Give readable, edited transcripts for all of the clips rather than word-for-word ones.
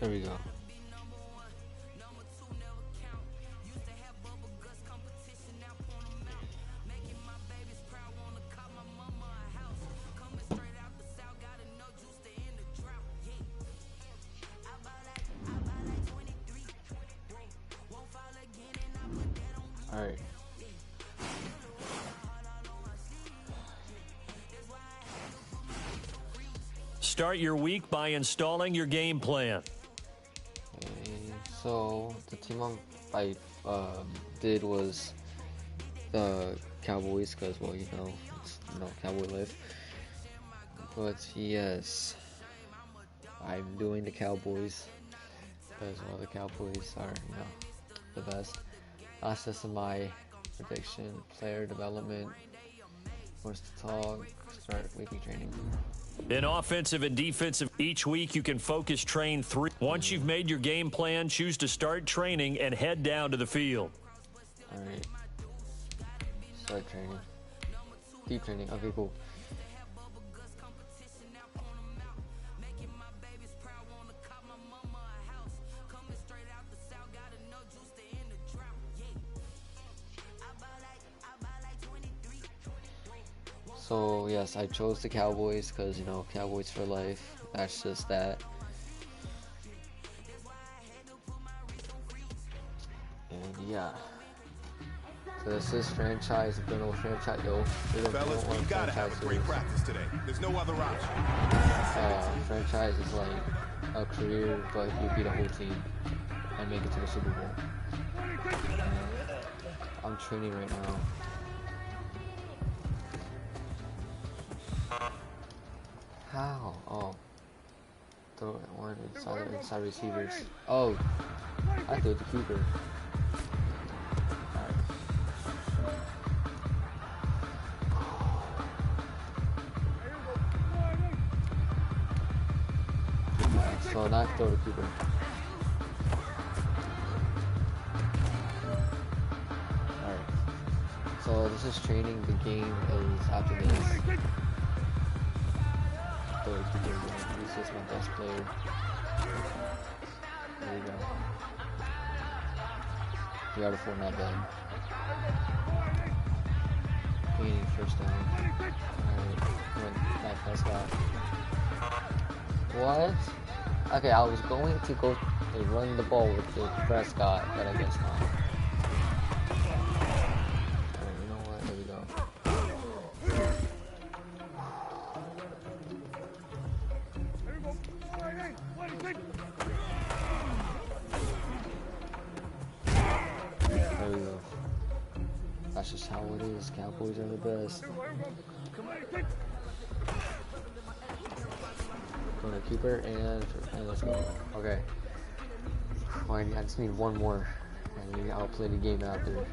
There we go. All right. Start your week by installing your game plan. Okay, so the team I did was the Cowboys because, well, it's, Cowboy life. But yes, I'm doing the Cowboys because, well, the Cowboys are, the best. That's just my prediction. Player development. Wants to talk. Start weekly training. In offensive and defensive, each week you can focus train 3. Once you've made your game plan, choose to start training and head down to the field. Alright. Start training. Deep training. Okay, cool. So yes, I chose the Cowboys because, Cowboys for life. That's just that. And yeah. So this is franchise, no franchise, Fellas, we gotta have a great practice today. There's no other option. Franchise is like a career, but you beat a whole team and make it to the Super Bowl. I'm training right now. How? Oh. Throw it one inside receivers. Oh. I threw it to keeper. Alright. So not throw to keeper. Alright. So this is training. The game is after this. This is my best player. There you go. 3 out of 4, not bad. Gaining first down. Alright, Dak Prescott. What? Okay, I was going to go run the ball with the Prescott, but I guess not. Alright, you know what? There we go. There we go. That's just how it is. Cowboys are the best. Going to keeper and let's go. Okay. Well, I just need one more, and then I'll play the game after.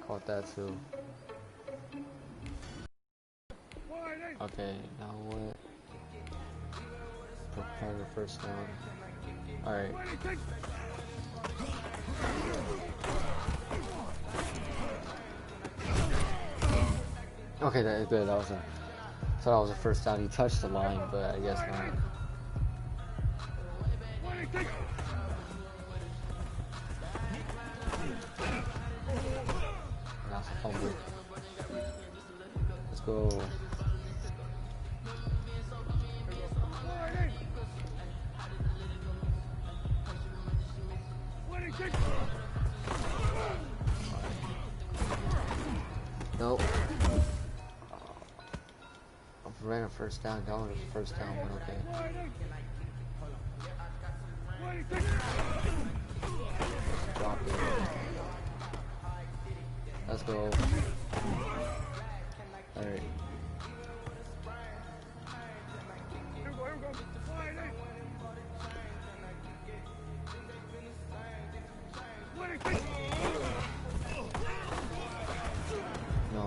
Caught that too. Okay, now what? Prepare the first down. Alright. Okay, that is good. That was a, I thought that was a first down. He touched the line, but I guess not. That's a fumble. Let's go. Nope. I ran a first down. That was a first down, but okay. Drop it. Let's go. Alright. No.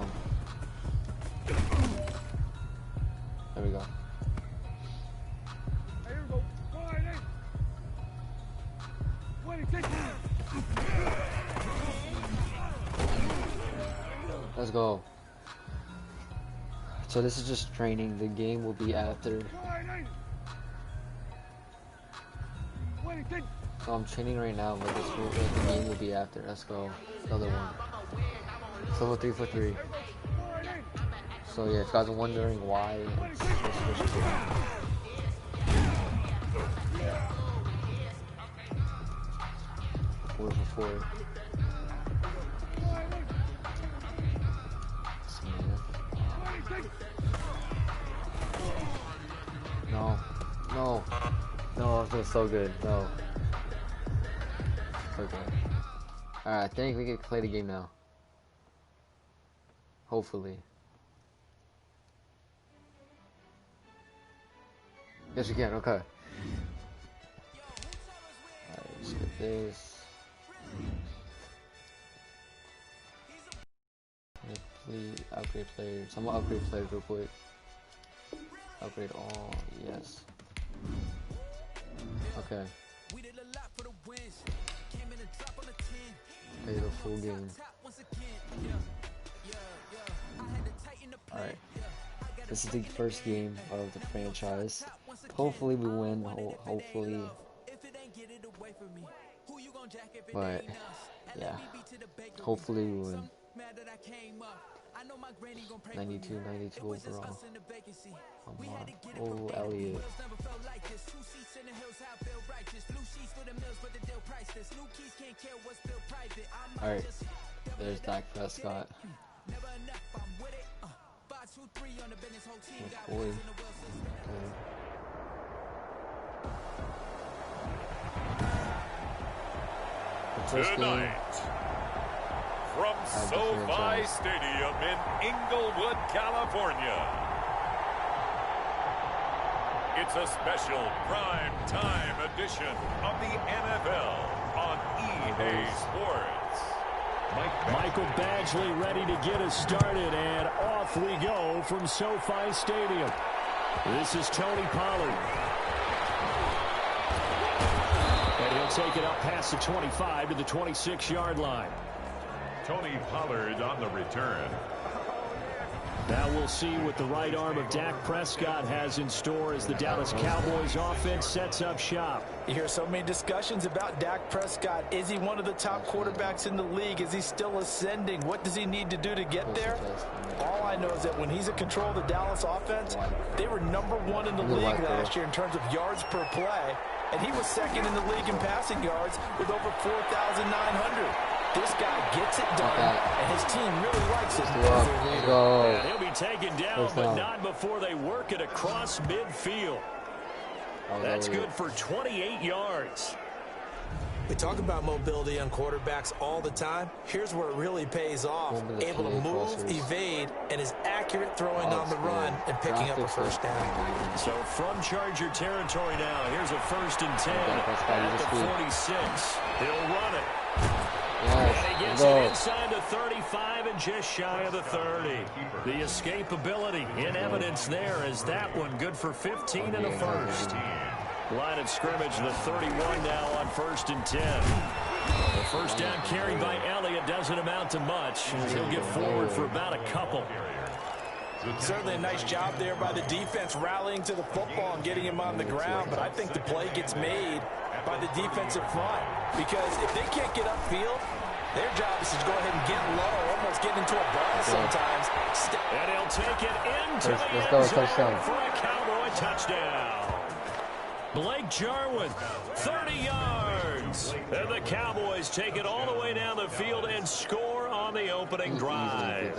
There we go. Let's go. So this is just training. The game will be after. So I'm training right now, but the game will be after. Let's go. Another one. Solo 3 for 3. So yeah, if you guys are wondering why, it's just 4 for 4. No, no, no, it feels so good. No. Okay. Alright, I think we can play the game now. Hopefully. Yes, we can. Okay. Alright, let's get this. Complete upgrade players. I'm gonna upgrade players real quick. Upgrade all. Yes. Okay. Play the full game. Alright. This is the first game of the franchise. Hopefully we win. Hopefully. But, yeah. Hopefully we win. 92 overall. Come on. Oh, Elliott. Alright. There's Dak Prescott. McCoy. Okay. Tonight, from SoFi Stadium in Inglewood, California, it's a special prime time edition of the NFL on EA Sports. Michael Badgley ready to get us started, and off we go from SoFi Stadium. This is Tony Pollard. And he'll take it up past the 25 to the 26-yard line. Tony Pollard on the return. Now we'll see what the right arm of Dak Prescott has in store as the Dallas Cowboys offense sets up shop. You hear so many discussions about Dak Prescott. Is he one of the top quarterbacks in the league? Is he still ascending? What does he need to do to get there? All I know is that when he's in control of the Dallas offense, they were #1 in the league last year in terms of yards per play, and he was second in the league in passing yards with over 4,900. This guy gets it done, and his team really likes it. Let's go. And he'll be taken down, but not before they work it across midfield. That's good for 28 yards. We talk about mobility on quarterbacks all the time. Here's where it really pays off. Able to move, evade, and is accurate throwing on the run and picking up a first down. So from Charger territory now, here's a 1st and 10 at the 46. He'll run it. And he gets it inside the 35 and just shy of the 30. The escapability in evidence there as that one good for 15 and a first. Line of scrimmage, the 31 now on 1st and 10. The first down carried by Elliott doesn't amount to much. He'll get forward for about a couple. Certainly a nice job there by the defense rallying to the football and getting him on the ground, but I think the play gets made by the defensive front because if they can't get upfield, their job is to go ahead and get low, almost get into a ball sometimes. And he'll take it into the end zone for a Cowboy touchdown. Blake Jarwin, 30 yards. And the Cowboys take it all the way down the field and score on the opening drive.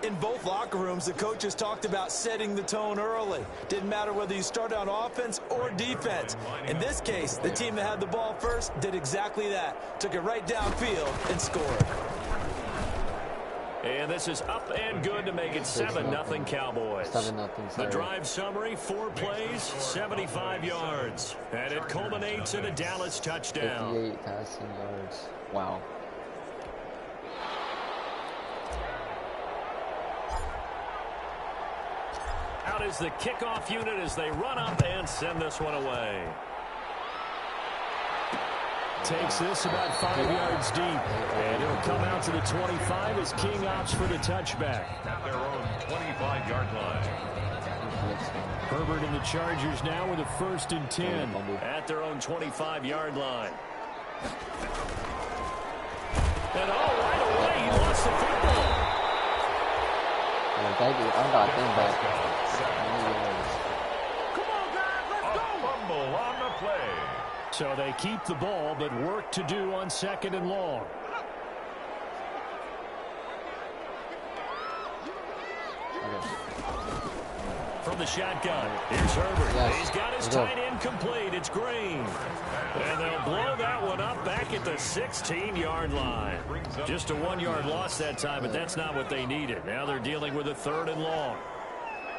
In both locker rooms, the coaches talked about setting the tone early. Didn't matter whether you start on offense or defense. In this case, the team that had the ball first did exactly that. Took it right downfield and scored. And this is up and good to make it 7-0 Cowboys. 7-0. The drive summary, 4 plays, 75 yards. And it culminates in a Dallas touchdown. 58 passing yards. Wow. Out is the kickoff unit as they run up and send this one away. takes this about 5 yards deep. And it'll come out to the 25 as King opts for the touchback. At their own 25-yard line. Herbert and the Chargers now with a 1st and 10 at their own 25-yard line. And right away, he lost the football. I'm got them back. Come on, guys, let's go. Fumble on the play. So they keep the ball, but work to do on 2nd and long. From the shotgun, here's Herbert. Yes. He's got his tight end complete. It's Green. And they'll blow that one up back at the 16-yard line. Just a 1-yard loss that time, but that's not what they needed. Now they're dealing with a 3rd and long.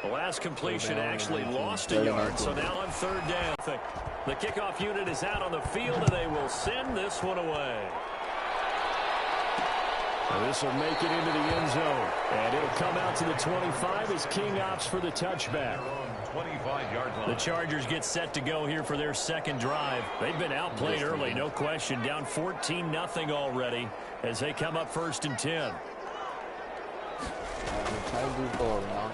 The last completion actually lost a yard, so now on 3rd down. The kickoff unit is out on the field, and they will send this one away. This will make it into the end zone. And it'll come out to the 25 as King opts for the touchback. 25-yard line. The Chargers get set to go here for their 2nd drive. They've been outplayed early, no question. Down 14-0 already as they come up 1st and 10.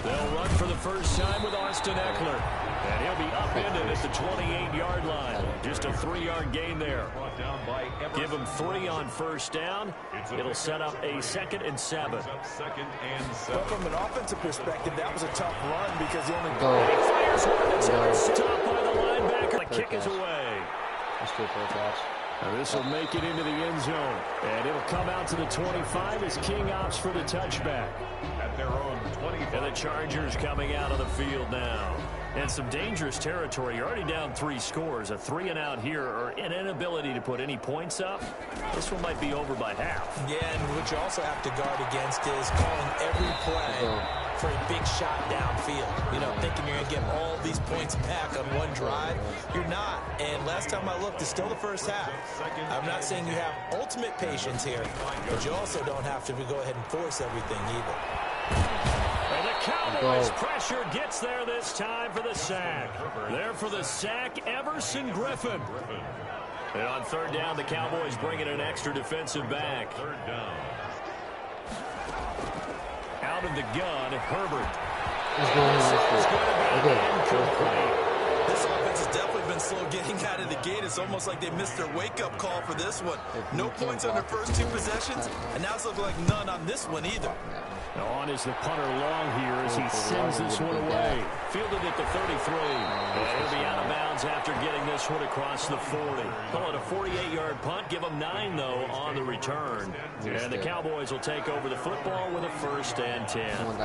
They'll run for the first time with Austin Eckler. And he'll be upended at the 28-yard line. Just a 3-yard gain there. Give him 3 on 1st down. It'll set up a 2nd and 7. But from an offensive perspective, that was a tough run because the only fires one that's stopped by the linebacker. The kick is away. This will make it into the end zone. And it'll come out to the 25 as King opts for the touchback. At their own 25. And the Chargers coming out of the field now. And some dangerous territory. You're already down 3 scores. A 3-and-out here or an inability to put any points up. This one might be over by half. Yeah, and what you also have to guard against is calling every play for a big shot downfield. You know, thinking you're going to get all these points back on one drive. You're not. And last time I looked, it's still the first half. I'm not saying you have ultimate patience here, but you also don't have to go ahead and force everything either. And the Cowboys pressure gets there this time for the sack. There for the sack, Everson Griffin. And on 3rd down, the Cowboys bring in an extra defensive back. 3rd down. Out of the gun, Herbert. This offense has definitely been slow getting out of the gate. It's almost like they missed their wake-up call for this one. No points on their first 2 possessions, and now it's looking like none on this one either. Now on is the punter long here as he sends this one away. Fielded at the 33. And he'll be out of bounds after getting this one across the 40. Call it a 48-yard punt. Give them 9, though, on the return. And the Cowboys will take over the football with a 1st and 10.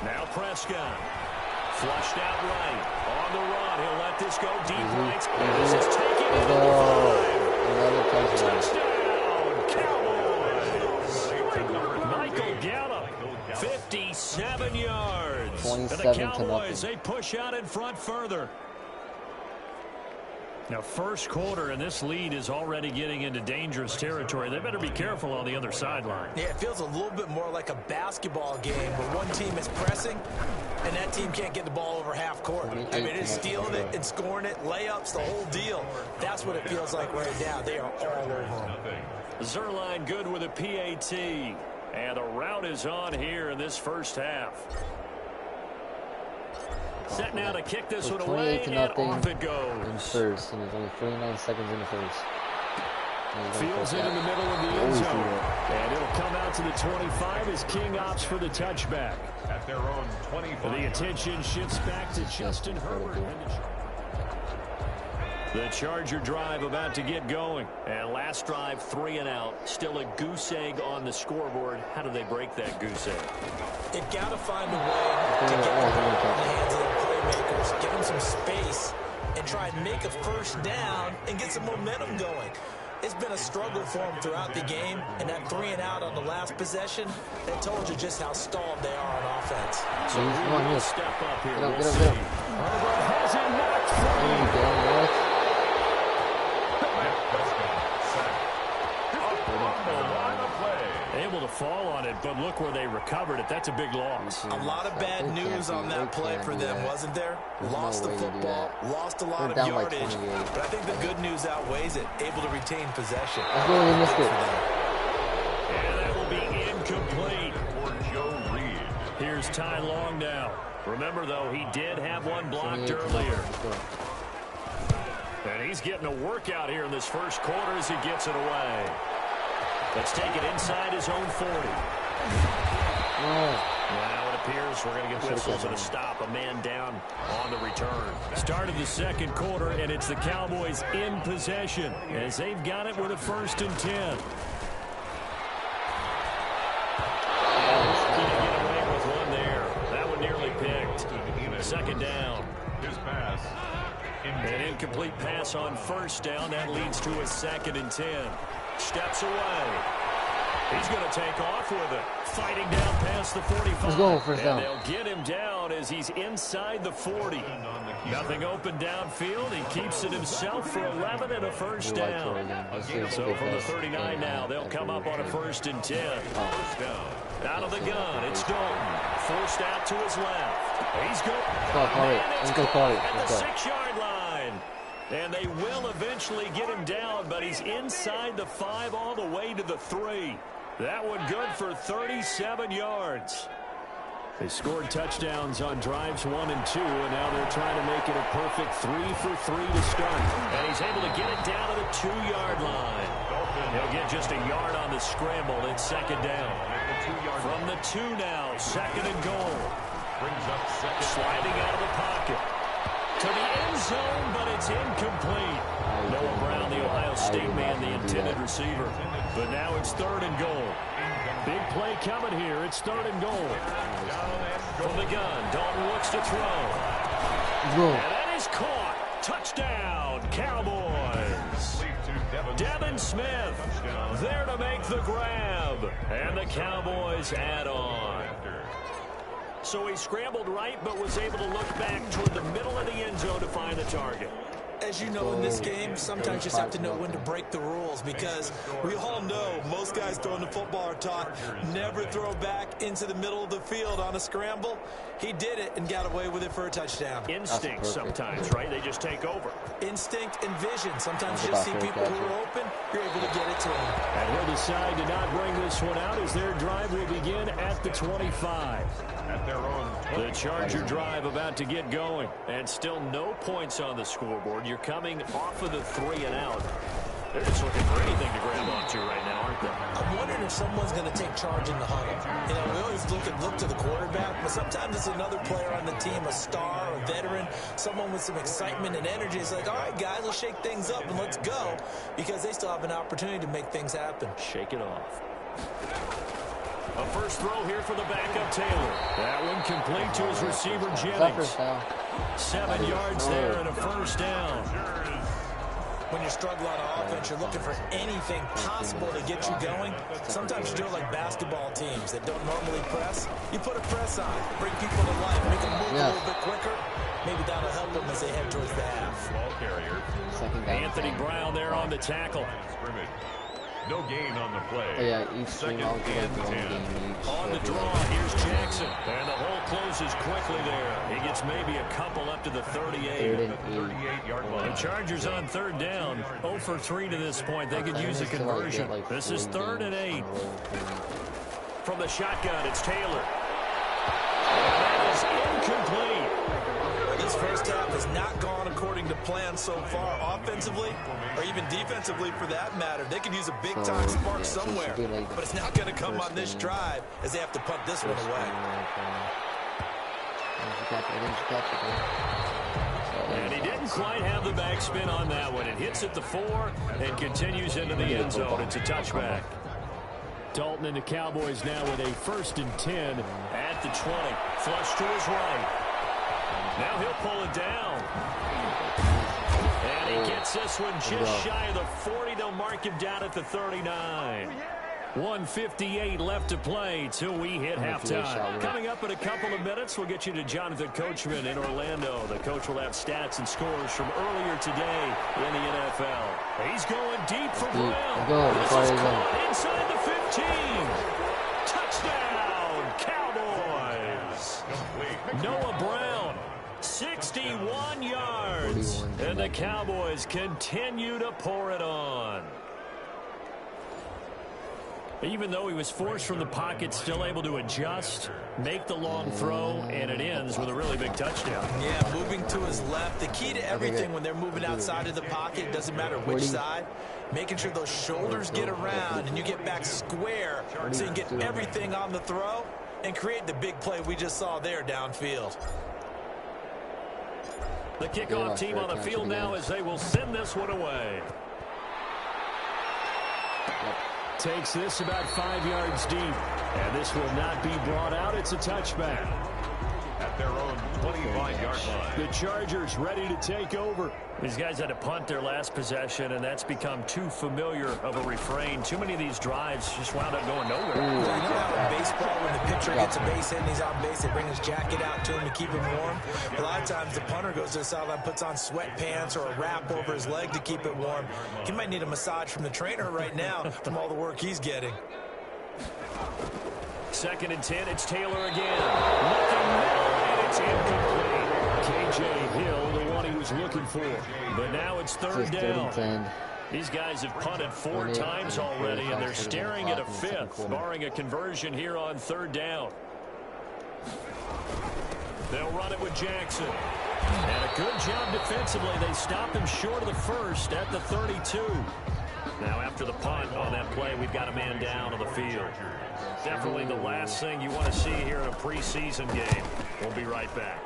Now Prescott. Flushed out right. On the run. He'll let this go deep right. This is taken into the 5. Touchdown, Cowboys. Michael Gallup, 57 yards. 27 and the Cowboys, they push out in front further. Now, 1st quarter, and this lead is already getting into dangerous territory. They better be careful on the other sideline. Yeah, it feels a little bit more like a basketball game where one team is pressing, and that team can't get the ball over half court. I mean, it's stealing it and scoring it, layups, the whole deal. That's what it feels like right now. They are all over them. Zerline good with a PAT. And the route is on here in this 1st half. Set now to kick this one away, and off it goes. In 1st, and there's only 49 seconds in the 1st. Fields it in the middle of the end zone. And it'll come out to the 25 as King opts for the touchback. At their own 25. The attention shifts back to Justin Herbert. The Charger drive about to get going. And last drive, 3 and out. Still a goose egg on the scoreboard. How do they break that goose egg? They've got to find a way to get the ball in the hands of their playmakers, give them some space, and try and make a 1st down and get some momentum going. It's been a struggle for them throughout the game, and that 3 and out on the last possession, that told you just how stalled they are on offense. So we'll step up here. Get up. Herbert has it knocked free. Able to fall on it, but look where they recovered it. That's that's a big loss. A lot of bad news on that play for them, wasn't there? Lost the football, lost a lot of yardage, but I think the good news outweighs it. Able to retain possession. They missed it. And that will be incomplete for Joe Reed. Here's Ty Long now. Remember, though, he did have one blocked earlier. And he's getting a workout here in this first quarter as he gets it away. Let's take it inside his own 40. Now it appears we're going to get whistles and a stop. A man down on the return. Start of the second quarter, and it's the Cowboys in possession as they've got it with a 1st and 10. Get away with one there. That one nearly picked. 2nd down. His pass. An incomplete pass on 1st down. That leads to a 2nd and 10. Steps away. He's going to take off with it. Fighting down past the 45. Let's go, 1st down. And they'll get him down as he's inside the 40. Nothing open downfield. He keeps it himself for 11 and a 1st down. So from the 39 now, they'll come up on a 1st and 10. Out of the gun, it's Dalton. Forced out to his left. He's going. Let's go, Carter. At the 6-yard line. And they will eventually get him down, but he's inside the 5 all the way to the 3. That one good for 37 yards. They scored touchdowns on drives 1 and 2, and now they're trying to make it a perfect 3 for 3 to start. And he's able to get it down to the 2-yard line. He'll get just a yard on the scramble. It's 2nd down. From the 2 now, 2nd and goal. Sliding out of the pocket. To the end zone, but it's incomplete. Noah Brown, the Ohio State man, the intended receiver. But now it's 3rd and goal. Big play coming here. It's 3rd and goal. From the gun, Dalton looks to throw. And that is caught. Touchdown, Cowboys. Devin Smith there to make the grab. And the Cowboys add on. So he scrambled right, but was able to look back toward the middle of the end zone to find the target. As you know, in this game, sometimes you just have to know when to break the rules, because we all know most guys throwing the football are taught never throw back into the middle of the field on a scramble. He did it and got away with it for a touchdown. Instinct sometimes, right? They just take over. Instinct and vision. Sometimes you just see people who are open, you're able to get it to them. And he'll decide to not bring this one out as their drive will begin at the 25. At their own. The Charger drive about to get going, and still no points on the scoreboard. You're coming off of the 3 and out. They're just looking for anything to grab onto right now, aren't they? I'm wondering if someone's going to take charge in the huddle. You know, we always look to the quarterback, but sometimes it's another player on the team, a star, a veteran, someone with some excitement and energy. It's like, all right, guys, let's shake things up and let's go, because they still have an opportunity to make things happen. Shake it off. A first throw here for the backup Taylor. That one complete to his receiver Jennings. 7 yards there and a 1st down. When you're struggling on offense, you're looking for anything possible to get you going. Sometimes you do it like basketball teams that don't normally press. You put a press on, bring people to life, make them move a little bit quicker. Maybe that'll help them as they head towards the half. Anthony Brown there on the tackle. No gain on the play. Oh, yeah, each team 2nd and 10. On the draw, here's Jackson. And the hole closes quickly there. He gets maybe a couple up to the 38. 38-yard line. The Chargers on 3rd down. 0 for 3 to this point. They could use a conversion. This is 3rd and 8. From the shotgun, it's Taylor. That is incomplete. This first half has not gone according to plan so far, offensively or even defensively for that matter. They could use a big-time spark somewhere, but it's not going to come on this drive as they have to punt this one away. And he didn't quite have the backspin on that one. It hits at the 4 and continues into the end zone. It's a touchback. Dalton and the Cowboys now with a 1st and 10 at the 20. Flush to his right. Now he'll pull it down. And he gets this one just shy of the 40. They'll mark him down at the 39. 1:58 left to play till we hit halftime. Coming up in a couple of minutes, we'll get you to Jonathan Coachman in Orlando. The coach will have stats and scores from earlier today in the NFL. He's going deep for Brown. This is caught inside the 15. Touchdown, zone. Cowboys. Noah Brown, 61 yards. And the Cowboys continue to pour it on. Even though he was forced from the pocket, still able to adjust, make the long throw, and it ends with a really big touchdown. Yeah, moving to his left. The key to everything when they're moving outside of the pocket, doesn't matter which side, making sure those shoulders get around and you get back square so you can get everything on the throw and create the big play we just saw there downfield. The kickoff team on the field now as they will send this one away. Takes this about 5 yards deep. And this will not be brought out. It's a touchback. At their own 25-yard line. The Chargers ready to take over. These guys had to punt their last possession, and that's become too familiar of a refrain. Too many of these drives just wound up going nowhere. You know how in baseball, when the pitcher gets a base hit and he's on base, they bring his jacket out to him to keep him warm. A lot of times the punter goes to the sideline, puts on sweatpants or a wrap over his leg to keep it warm. He might need a massage from the trainer right now from all the work he's getting. 2nd and 10, it's Taylor again. Looking middle, and it's incomplete. K.J. Hill, the one he was looking for. But now it's 3rd down. These guys have punted 4 times already, and they're staring at a 5th, barring a conversion here on 3rd down. They'll run it with Jackson. And a good job defensively. They stop him short of the 1st at the 32. Now after the punt on that play, we've got a man down on the field. Definitely the last thing you want to see here in a preseason game. We'll be right back.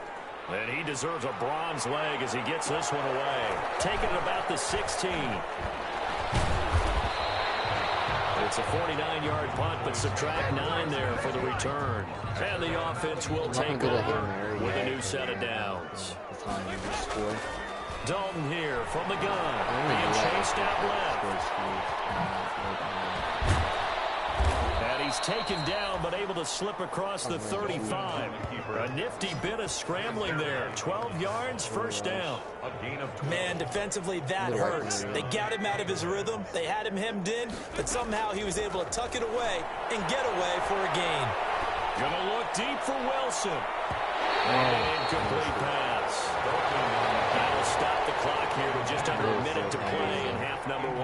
And he deserves a bronze leg as he gets this one away. Taking it about the 16. It's a 49-yard punt, but subtract 9 there for the return. And the offense will take over with a new set of downs. Dalton here from the gun. Being chased out left. And he's taken down, but able to slip across the 35. A nifty bit of scrambling there. 12 yards, 1st down. Man, defensively, that hurts. They got him out of his rhythm. They had him hemmed in, but somehow he was able to tuck it away and get away for a gain. Gonna look deep for Wilson. Incomplete pass. That'll stop the clock here with just under a minute to play in half number 1.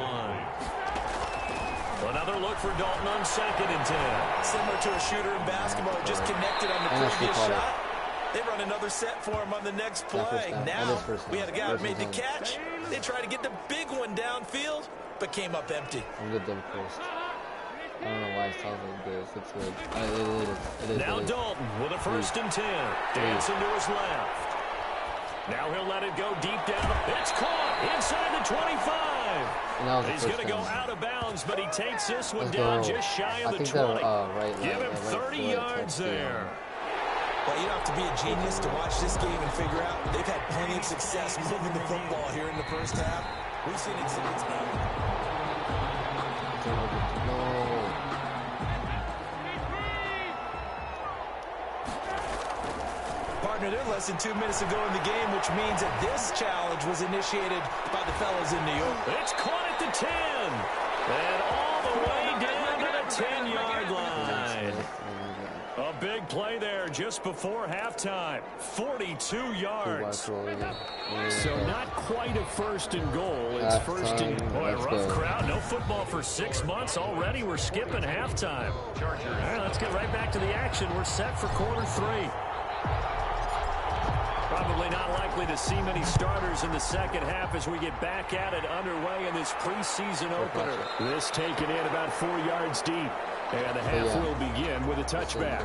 Another look for Dalton on 2nd and 10. Similar to a shooter in basketball, just connected on the previous shot. They run another set for him on the next play. Now, we had a guy who made the catch. They tried to get the big one downfield, but came up empty. I'm good them first. I don't know why it sounds like this. It's good. It is. Now Dalton with a 1st and 10. Dancing to his left. Now he'll let it go deep down. It's caught inside the 25. He's going to go out of bounds, but he takes this one down just shy of the 20. Give him 30 yards there. Well, you don't have to be a genius to watch this game and figure out they've had plenty of success moving the football here in the 1st half. We've seen exhibits now. Partner, they're less than 2 minutes ago in the game, which means that this challenge was initiated by the fellas in New York. It's caught at the 10. And all the way down to the 10-yard line. A big play there just before halftime. 42 yards. So not quite a 1st and goal. It's 1st and... Boy, rough crowd. No football for 6 months already. We're skipping halftime. All right, let's get right back to the action. We're set for quarter 3. Probably not likely to see many starters in the 2nd half as we get back at it underway in this preseason opener. This taken in about 4 yards deep. And the half will begin with a touchback.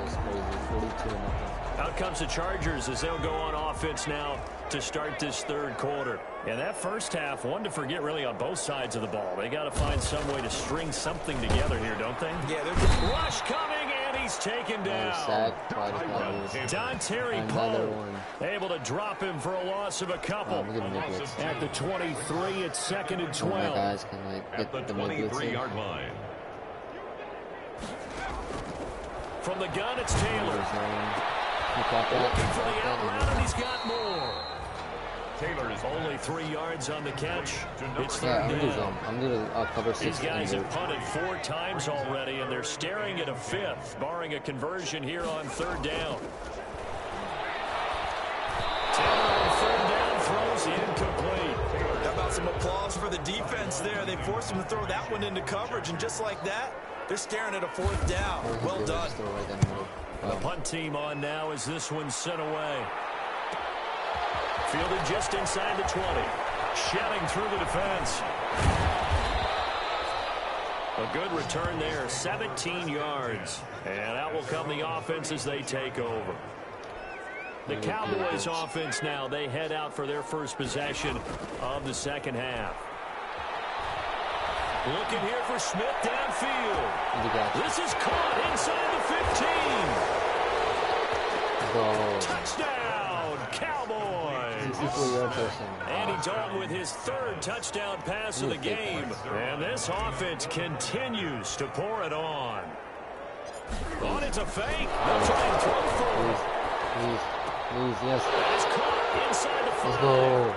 Out comes the Chargers as they'll go on offense now to start this 3rd quarter. And that 1st half, one to forget really on both sides of the ball. They got to find some way to string something together here, don't they? Yeah, they're just... Rush coming, and he's taken down. Dontari Poe able to drop him for a loss of a couple. At the 23, it's 2nd and 12. At the 23-yard line. From the gun, it's Taylor. Looking for the out route, and he's got more. Taylor's only 3 yards on the catch. It's Yeah, third down. I'm doing cover 6. These guys have punted 4 times already, and they're staring at a 5th, barring a conversion here on third down. Taylor on third down throws incomplete. How about some applause for the defense there? They forced him to throw that one into coverage, and just like that, they're staring at a 4th down. Well done. The punt team on now as this one's sent away. Fielded just inside the 20. Shouting through the defense. A good return there, 17 yards. And out will come the offense as they take over. The Cowboys offense now, they head out for their first possession of the second half. Looking here for Smith downfield. This is caught inside the 15. Touchdown, Cowboys. Andy Dalton with his 3rd touchdown pass of the game. And this offense continues to pour it on. Oh, it's a fake. They'll try and throw for it. Yes. It's caught inside the 5. Let's go.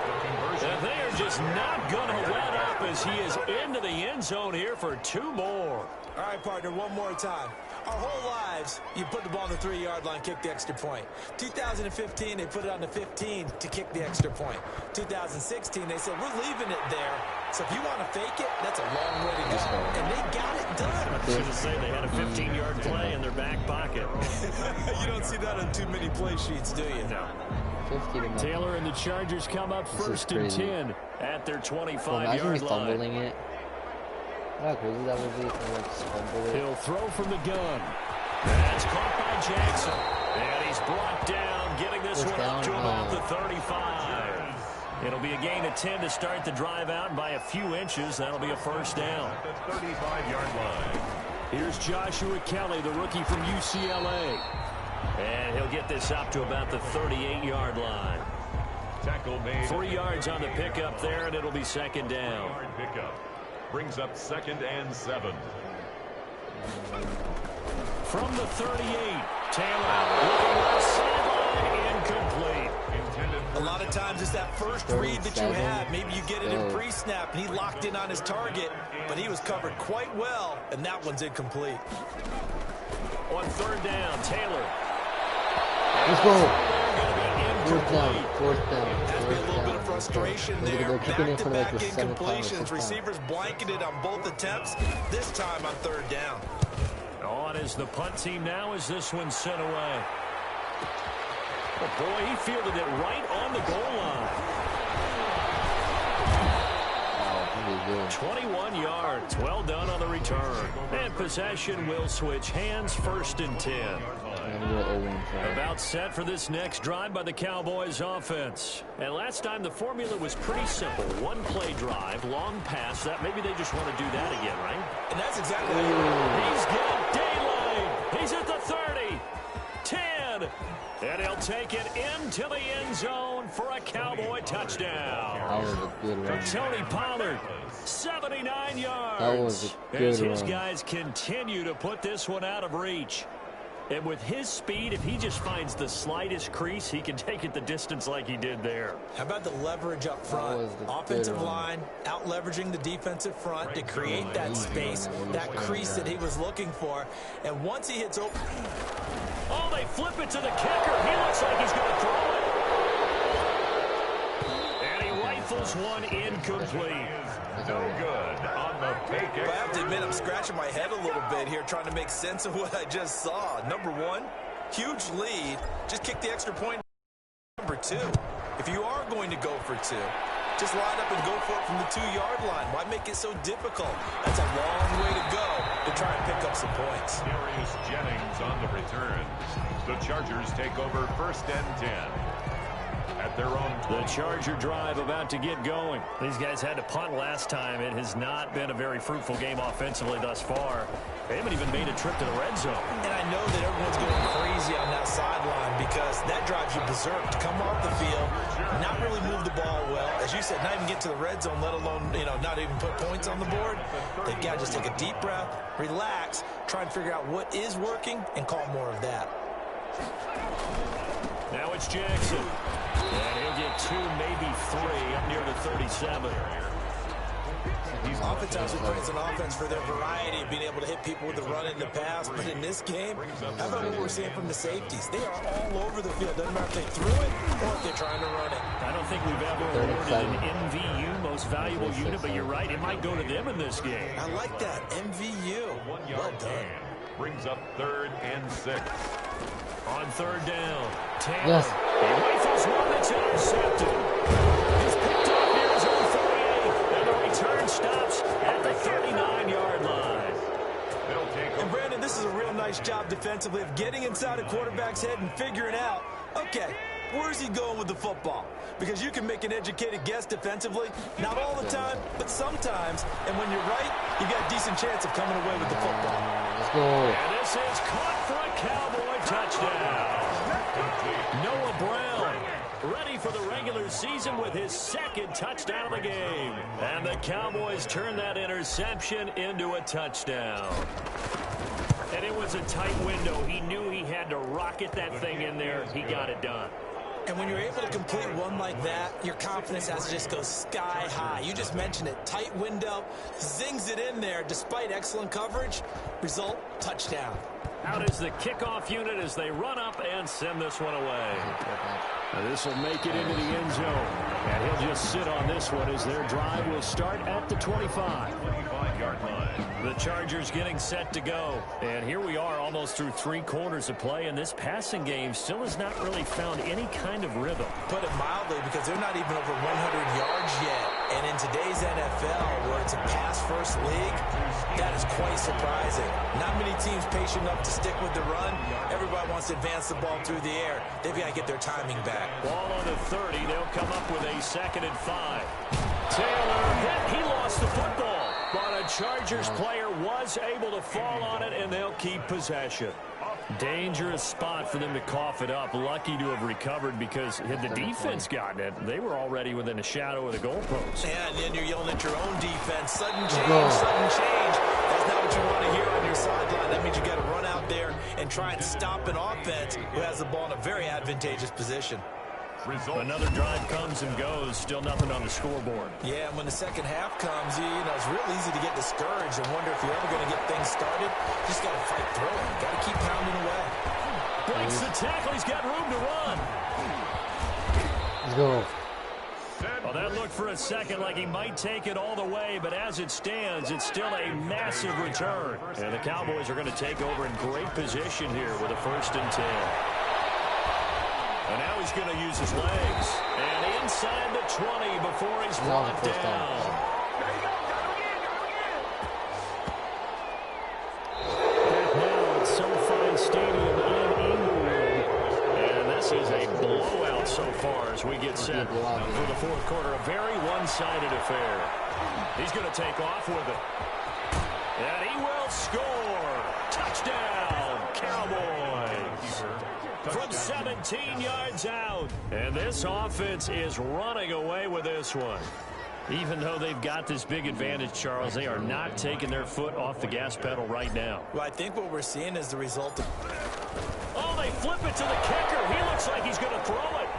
And they are just not going to let up as he is into the end zone here for 2 more. All right, partner, one more time. Our whole lives, you put the ball on the 3-yard line, kick the extra point. 2015, they put it on the 15 to kick the extra point. 2016, they said, we're leaving it there. So if you want to fake it, that's a long way to go. And they got it done. I was going to say they had a 15-yard play in their back pocket. You don't see that on too many play sheets, do you? No. Taylor and the Chargers come up first and 10 at their 25-yard line. Fumbling it. How crazy that would be if they fumble it. He'll throw from the gun. That's caught by Jackson. And he's brought down, getting this one up to about the 35. It'll be a gain of 10 to start the drive out by a few inches. That'll be a first down. at the 35-yard line. Here's Joshua Kelly, the rookie from UCLA. And he'll get this up to about the 38-yard line. Tackle made. 3 yards on the pickup there, and it'll be second down. Yard pickup. Brings up 2nd and 7. From the 38, Taylor looking left sideline, incomplete. A lot of times it's that first read that you have. Maybe you get it in pre-snap, and he locked in on his target, but he was covered quite well, and that one's incomplete. On third down, Taylor. Let's go. Fourth down. Has been a little bit of frustration there. Back-to-back incompletions. Receivers blanketed on both attempts. This time on third down. On is the punt team now as this one's sent away. Oh boy, he fielded it right on the goal line. 21 yards. Well done on the return. And possession will switch hands, 1st and 10. About set for this next drive by the Cowboys offense. And last time the formula was pretty simple. 1-play drive, long pass. That maybe they just want to do that again, right? And that's exactly how you He's got daylight. He's at the 30. 10. And he'll take it into the end zone for a Cowboy touchdown. That was a good one. For Tony Pollard, 79 yards. That was a good as his one. guys continue to put this one out of reach. And with his speed, if he just finds the slightest crease, he can take it the distance like he did there. How about the leverage up front? Offensive line out leveraging the defensive front to create that space, that crease that he was looking for. And once he hits open... Oh, they flip it to the kicker. He looks like he's going to throw it. And he rifles one incomplete. No good on the fake. I have to admit, I'm scratching my head a little bit here trying to make sense of what I just saw. Number one, huge lead. Just kick the extra point. Number two, if you are going to go for two, just line up and go for it from the 2-yard line. Why make it so difficult? That's a long way to go to try and pick up some points. Darius Jennings on the return. The Chargers take over 1st and 10. At their own 20. The Charger drive about to get going. These guys had to punt last time. It has not been a very fruitful game offensively thus far. They haven't even made a trip to the red zone. And I know that everyone's going crazy on that sideline because that drives you berserk to come off the field, not really move the ball well. As you said, not even get to the red zone, let alone, not even put points on the board. They've got to just take a deep breath, relax, try and figure out what is working, and call more of that. Now it's Jackson. And he'll get 2, maybe 3, up near the 37. Oftentimes we praise an offense for their variety of being able to hit people with the run in the pass, but in this game, how about what we're seeing from the safeties? They are all over the field. Doesn't matter if they threw it or if they're trying to run it. I don't think we've ever awarded an MVU, most valuable unit, but you're right, it might go to them in this game. I like that, MVU. Well done. Brings up 3rd and 6. On 3rd down, Taylor. Yes. He rifles one that's intercepted. He's picked up near his own 48, and the return stops at the 39-yard line. And Brandon, this is a real nice job defensively of getting inside a quarterback's head and figuring out, okay, where's he going with the football? Because you can make an educated guess defensively, not all the time, but sometimes. And when you're right, you got a decent chance of coming away with the football. Let's go. And this is caught for a Cowboy touchdown. Noah Brown ready for the regular season with his 2nd touchdown of the game. And the Cowboys turn that interception into a touchdown. And it was a tight window. He knew he had to rocket that thing in there. He got it done. And when you're able to complete one like that, your confidence has to just go sky high. You just mentioned it. Tight window, zings it in there despite excellent coverage. Result, touchdown. Out is the kickoff unit as they run up and send this one away. This will make it into the end zone. And he'll just sit on this one as their drive will start at the 25-yard line. The Chargers getting set to go. And here we are almost through 3 quarters of play, and this passing game still has not really found any kind of rhythm. Put it mildly, because they're not even over 100 yards yet. And in today's NFL, where it's a pass-first league, that is quite surprising. Not many teams patient enough to stick with the run. Everybody wants to advance the ball through the air. They've got to get their timing back. Ball on the 30. They'll come up with a 2nd and 5. Taylor hit. He lost the football. But a Chargers player was able to fall on it, and they'll keep possession. Dangerous spot for them to cough it up. Lucky to have recovered, because had the defense gotten it, they were already within a shadow of the goalpost. Yeah, and then you're yelling at your own defense. Sudden change, sudden change. That's not what you want to hear on your sideline. That means you got to run out there and try and stop an offense who has the ball in a very advantageous position. Another drive comes and goes. Still nothing on the scoreboard. Yeah, and when the second half comes, you know, it's real easy to get discouraged and wonder if you're ever going to get things started. Just got to fight through it. Got to keep pounding away. Breaks the tackle. He's got room to run. Let's go. Well, that looked for a second like he might take it all the way, but as it stands, it's still a massive return. And the Cowboys are going to take over in great position here with a 1st and 10. And now he's going to use his legs. And inside the 20 before he's brought down. Back now at SoFi Stadium in Inglewood. And this is a blowout so far as we get set for the 4th quarter. A very one-sided affair. He's going to take off with it. And he will score. Touchdown, Cowboys. From 17 yards out. And this offense is running away with this one. Even though they've got this big advantage, Charles, they are not taking their foot off the gas pedal right now. Well, I think what we're seeing is the result of... Oh, they flip it to the kicker. He looks like he's going to throw it.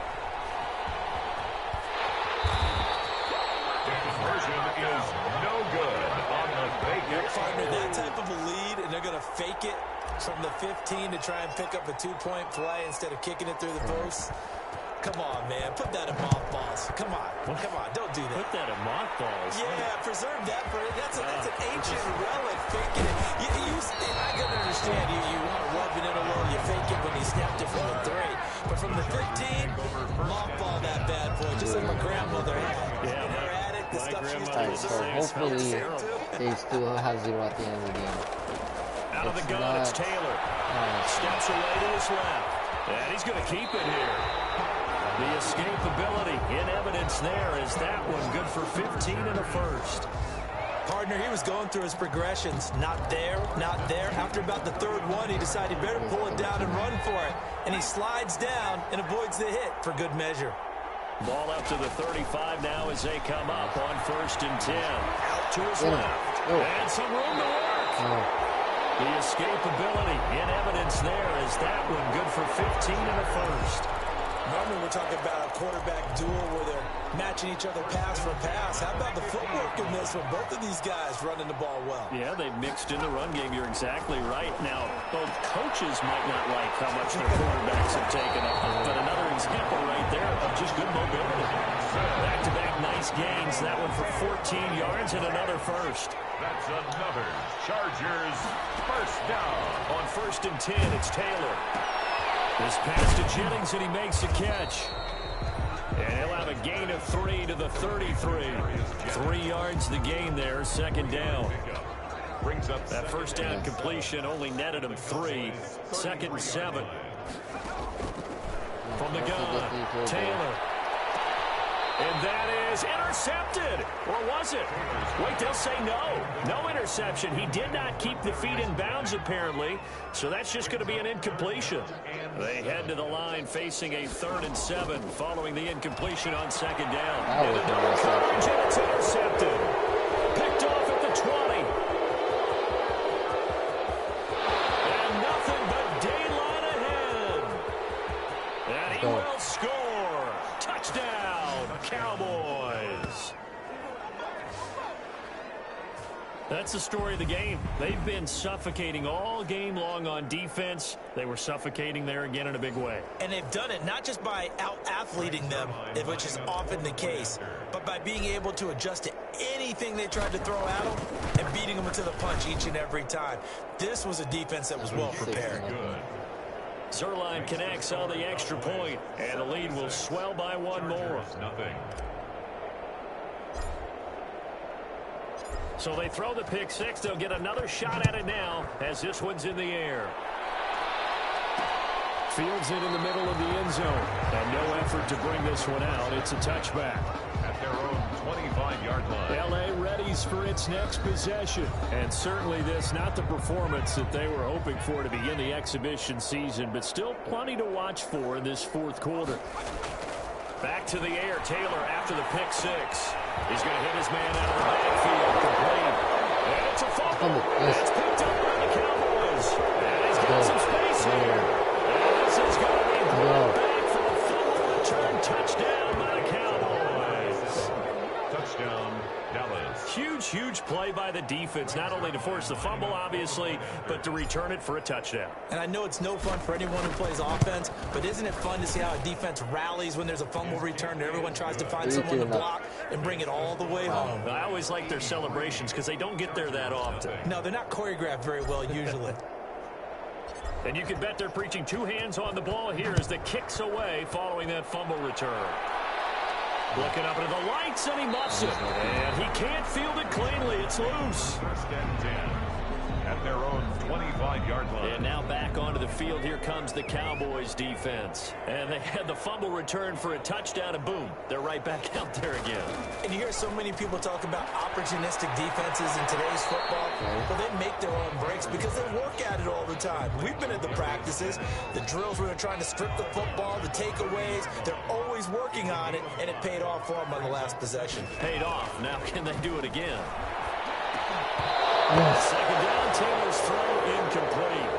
Conversion is no good on the fake. Partner, that type of a lead, and they're going to fake it from the 15 to try and pick up a 2-point play instead of kicking it through the post. Come on, man. Put that in mothballs. Come on. Come on. Don't do that. Put that in mothballs. Yeah, preserve that. That's an ancient relic. Faking it. I can understand you want to rub it in a little. You fake it when he snapped it from the 3. But from the 15, mothball that bad boy. Just like my grandmother had. Yeah, her attic, the stuff she used to Alright, so hopefully they still have 0 at the end of the game. Out of the gun, it's Taylor. Steps away to his left. And he's going to keep it here. The escapability in evidence there. Is that one good for 15 and a 1st? Partner, he was going through his progressions. Not there, not there. After about the 3rd one, he decided he better pull it down and run for it. And he slides down and avoids the hit for good measure. Ball up to the 35 now as they come up on 1st and 10. Out to his left. And some room to work. The escapability in evidence there. Is that one good for 15 and a 1st? Normally we're talking about a quarterback duel where they're matching each other pass for pass. How about the footwork in this one? Both of these guys running the ball well. Yeah, they've mixed in the run game. You're exactly right. Now, both coaches might not like how much their quarterbacks have taken up, but another example right there of just good mobility. Back-to-back nice gains. That one for 14 yards and another first. That's another Chargers first down. On 1st and 10, it's Taylor. This pass to Jennings, and he makes a catch. And he'll have a gain of 3 to the 33. 3 yards the gain there, 2nd down. That first down completion only netted him 3. 2nd and 7. From the gun, Taylor. And that is intercepted. Or was it? Wait, they'll say no. No interception. He did not keep the feet in bounds, apparently. So that's just going to be an incompletion. They head to the line facing a 3rd and 7 following the incompletion on 2nd down. And another coverage, and it's intercepted. Picked off at the 20. And nothing but daylight ahead. And he will score. Touchdown, Cowboys. That's the story of the game. They've been suffocating all game long on defense. They were suffocating there again in a big way. And they've done it not just by out-athleting them, which is often the case, but by being able to adjust to anything they tried to throw at them and beating them to the punch each and every time. This was a defense that was well prepared. Zuerlein connects on the extra point, and the lead will swell by 1 more. So they throw the pick 6. They'll get another shot at it now as this one's in the air. Fields it in the middle of the end zone. And no effort to bring this one out. It's a touchback. At their own 25-yard line. L.A. readies for its next possession. And certainly this, not the performance that they were hoping for to begin the exhibition season, but still plenty to watch for in this 4th quarter. Back to the air. Taylor after the pick 6. He's going to hit his man out of the backfield. Complete. And it's a fumble. It's picked up by the Cowboys. And he's got some space here. And this is going to be brought back for a fumble return touchdown by the Cowboys. Touchdown, Dallas. Huge play by the defense, not only to force the fumble, obviously, but to return it for a touchdown. And I know it's no fun for anyone who plays offense, but isn't it fun to see how a defense rallies when there's a fumble return and everyone tries to find someone to block and bring it all the way home? I always like their celebrations because they don't get there that often. No, they're not choreographed very well usually. And you can bet they're preaching 2 hands on the ball here as the kick's away following that fumble return. Looking up into the lights, and he muffs it. And he can't field it cleanly. It's loose. 1st and 10. At their own 25-yard line. And now back onto the field. Here comes the Cowboys defense. And they had the fumble return for a touchdown, and boom, they're right back out there again. And you hear so many people talk about opportunistic defenses in today's football. Well, they make their own breaks because they work at it all the time. We've been at the practices, the drills where they're trying to strip the football, the takeaways. They're always working on it, and it paid off for them on the last possession. Paid off. Now can they do it again? 2nd down, Taylor's throw incomplete.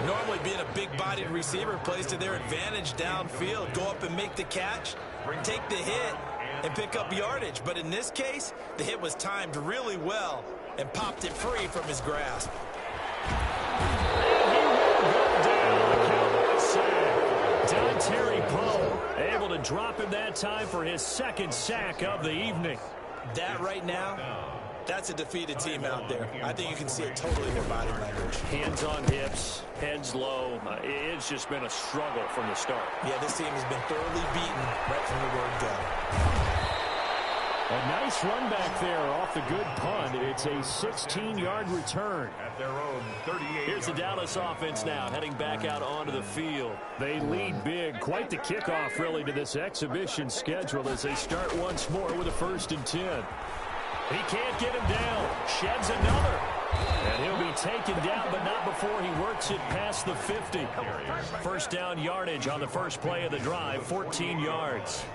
Normally being a big-bodied receiver plays to their advantage downfield. Go up and make the catch, take the hit, and pick up yardage. But in this case, the hit was timed really well and popped it free from his grasp. And he will go down. The Cowboys sack. Dontari Poe able to drop him that time for his 2nd sack of the evening. That right now, that's a defeated team out there. I think you can see it totally in their body language. Hands on hips, heads low. It's just been a struggle from the start. Yeah, this team has been thoroughly beaten right from the word go. A nice run back there off the good punt. It's a 16-yard return. At their own 38. Here's the Dallas offense now heading back out onto the field. They lead big. Quite the kickoff, really, to this exhibition schedule as they start once more with a 1st and 10. He can't get him down. Sheds another. And he'll be taken down, but not before he works it past the 50. 1st down yardage on the first play of the drive, 14 yards.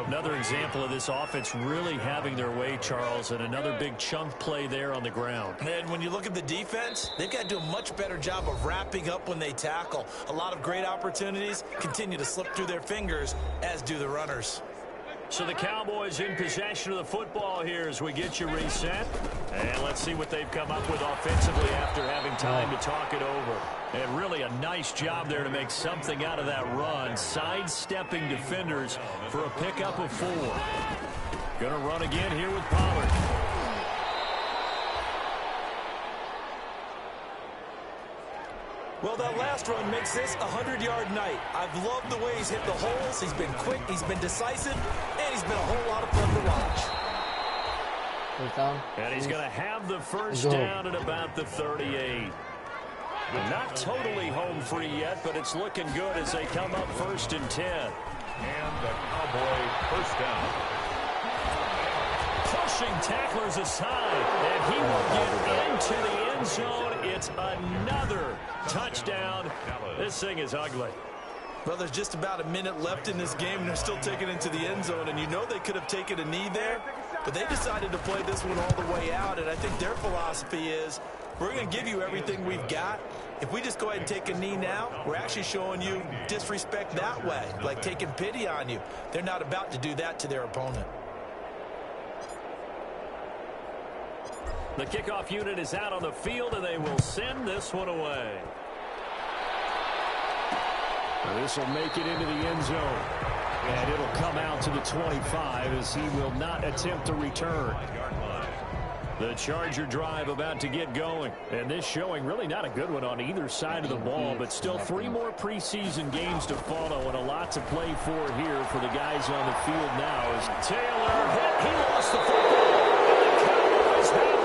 Another example of this offense really having their way, Charles, and another big chunk play there on the ground. And when you look at the defense, they've got to do a much better job of wrapping up when they tackle. A lot of great opportunities continue to slip through their fingers, as do the runners. So the Cowboys in possession of the football here as we get you reset. And let's see what they've come up with offensively after having time to talk it over. And really a nice job there to make something out of that run. Sidestepping defenders for a pickup of 4. Going to run again here with Pollard. Well, that last run makes this a 100-yard night. I've loved the way he's hit the holes. He's been quick, he's been decisive, and he's been a whole lot of fun to watch. And he's going to have the first down at about the 38. Not totally home free yet, but it's looking good as they come up 1st and 10. And the Cowboy first down. Pushing tacklers aside, and he will get into the end zone. It's another touchdown. This thing is ugly. Well, there's just about a minute left in this game, and they're still taking it into the end zone. And you know they could have taken a knee there, but they decided to play this one all the way out. And I think their philosophy is, we're going to give you everything we've got. If we just go ahead and take a knee now, we're actually showing you disrespect that way, like taking pity on you. They're not about to do that to their opponent. The kickoff unit is out on the field, and they will send this one away. This will make it into the end zone. And it'll come out to the 25 as he will not attempt to return. The Charger drive about to get going. And this showing really not a good one on either side of the ball, but still 3 more preseason games to follow and a lot to play for here for the guys on the field now. As Taylor hit, he lost the football. And the Cowboys have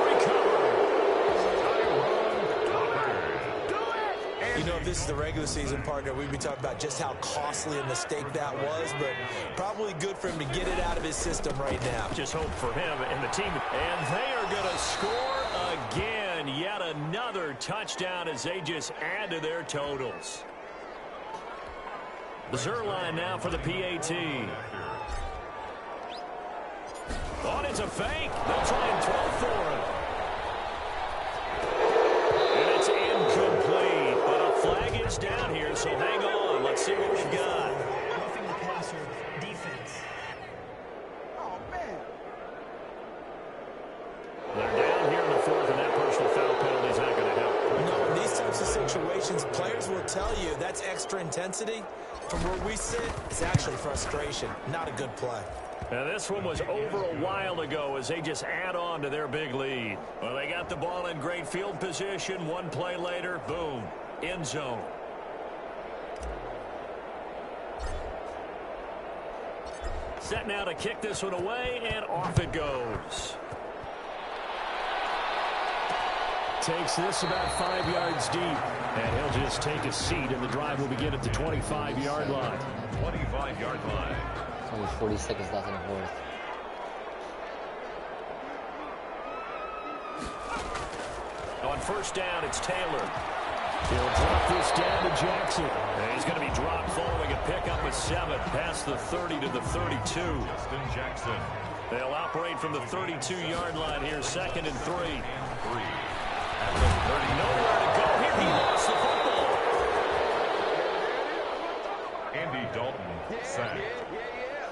You know, if this is the regular season, partner, we'd be talking about just how costly a mistake that was, but probably good for him to get it out of his system right now. Just hope for him and the team. And they are going to score again. Yet another touchdown as they just add to their totals. The Zerline now for the PAT. Oh, it's a fake. They'll try and throw for him. And it's incomplete. But a flag is down here, so hang on. Let's see what we've got. Roughing the passer, defense. Oh, man. They're down here in the 4th, and that personal foul penalty is not going to help. No, in these types of situations, players will tell you that's extra intensity. From where we sit, it's actually frustration. Not a good play. Now, this one was over a while ago as they just add on to their big lead. Well, they got the ball in great field position. One play later, boom, end zone. Set now to kick this one away, and off it goes. Takes this about 5 yards deep, and he'll just take a seat, and the drive will begin at the 25-yard line. 25-yard line. Only 40 seconds left in the 4th. On first down, it's Taylor. He'll drop this down to Jackson. And he's going to be dropped following a pickup of 7 past the 30 to the 32. Justin Jackson. They'll operate from the 32-yard line here, 2nd and 3. At the 30. Nowhere to go here. He lost the football. Andy Dalton sacked.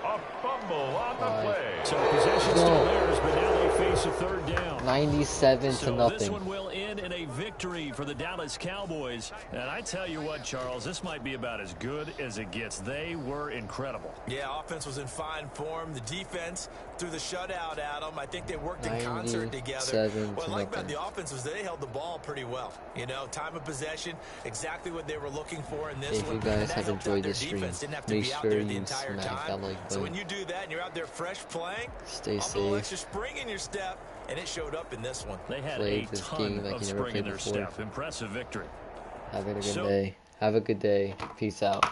A fumble on the play. So possession still theirs, but now they face a 3rd down. 97 to nothing. This one will end in a victory for the Dallas Cowboys. And I tell you what, Charles, this might be about as good as it gets. They were incredible. Yeah, offense was in fine form. The defense through the shutout, Adam. I think they worked in concert together. What I like about the offense was they held the ball pretty well. You know, time of possession, exactly what they were looking for in this one. If you guys have enjoyed this stream, make sure you smack that like button. So when you do that and you're out there fresh playing, stay safe. A little extra spring in your step, and it showed up in this one. They had a ton of spring in their step. Impressive victory. Have a good day. Have a good day. Peace out.